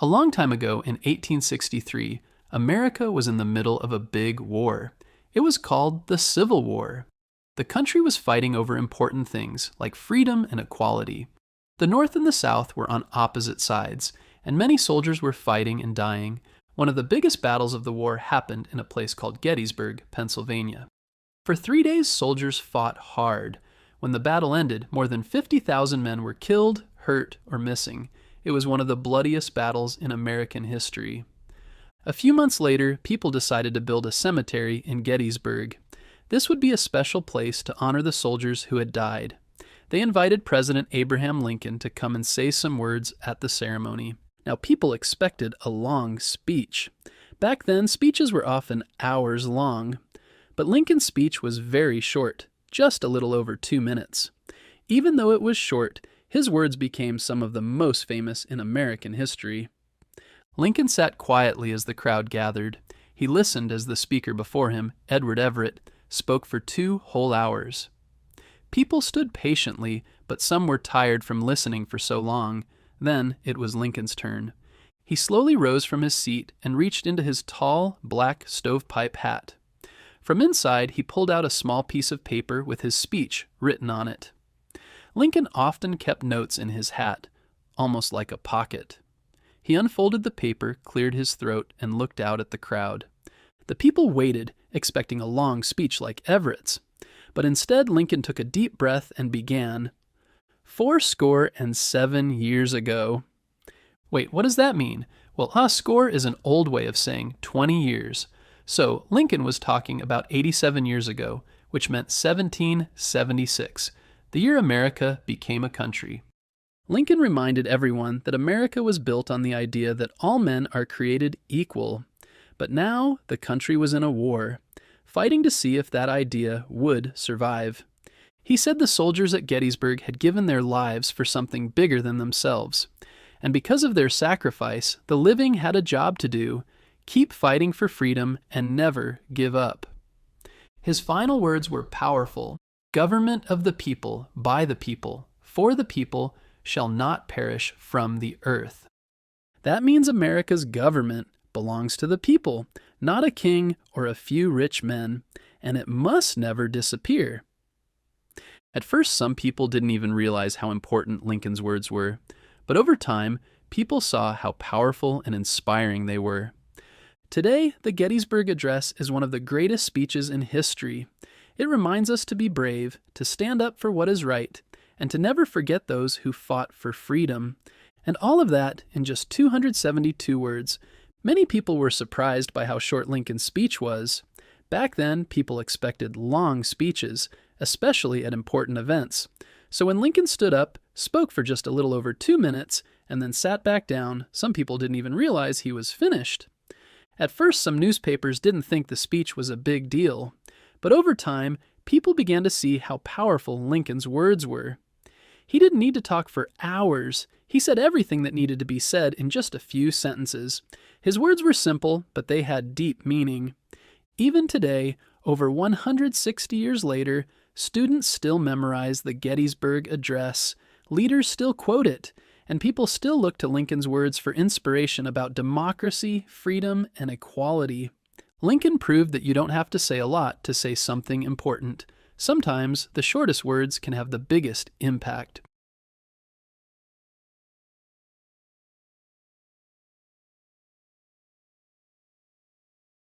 A long time ago, in 1863, America was in the middle of a big war. It was called the Civil War. The country was fighting over important things like freedom and equality. The North and the South were on opposite sides, and many soldiers were fighting and dying. One of the biggest battles of the war happened in a place called Gettysburg, Pennsylvania. For 3 days, soldiers fought hard. When the battle ended, more than 50,000 men were killed, hurt, or missing. It was one of the bloodiest battles in American history. A few months later, people decided to build a cemetery in Gettysburg. This would be a special place to honor the soldiers who had died. They invited President Abraham Lincoln to come and say some words at the ceremony. Now, people expected a long speech. Back then, speeches were often hours long. But Lincoln's speech was very short, just a little over 2 minutes. Even though it was short, his words became some of the most famous in American history. Lincoln sat quietly as the crowd gathered. He listened as the speaker before him, Edward Everett, spoke for 2 whole hours. People stood patiently, but some were tired from listening for so long. Then it was Lincoln's turn. He slowly rose from his seat and reached into his tall, black stovepipe hat. From inside, he pulled out a small piece of paper with his speech written on it. Lincoln often kept notes in his hat, almost like a pocket. He unfolded the paper, cleared his throat, and looked out at the crowd. The people waited, expecting a long speech like Everett's. But instead, Lincoln took a deep breath and began, 'Fourscore and 7 years ago. Wait, what does that mean? Well, a score is an old way of saying 20 years. So Lincoln was talking about 87 years ago, which meant 1776, the year America became a country. Lincoln reminded everyone that America was built on the idea that all men are created equal. But now the country was in a war, fighting to see if that idea would survive. He said the soldiers at Gettysburg had given their lives for something bigger than themselves. And because of their sacrifice, the living had a job to do: keep fighting for freedom and never give up. His final words were powerful. Government of the people, by the people, for the people, shall not perish from the earth. That means America's government belongs to the people, not a king or a few rich men, and it must never disappear. At first, some people didn't even realize how important Lincoln's words were, but over time, people saw how powerful and inspiring they were. Today, the Gettysburg Address is one of the greatest speeches in history. It reminds us to be brave, to stand up for what is right, and to never forget those who fought for freedom. And all of that in just 272 words. Many people were surprised by how short Lincoln's speech was. Back then, people expected long speeches, especially at important events. So when Lincoln stood up, spoke for just a little over 2 minutes, and then sat back down, some people didn't even realize he was finished. At first, some newspapers didn't think the speech was a big deal. But over time, people began to see how powerful Lincoln's words were. He didn't need to talk for hours. He said everything that needed to be said in just a few sentences. His words were simple, but they had deep meaning. Even today, over 160 years later, students still memorize the Gettysburg Address. Leaders still quote it, and people still look to Lincoln's words for inspiration about democracy, freedom, and equality. Lincoln proved that you don't have to say a lot to say something important. Sometimes the shortest words can have the biggest impact.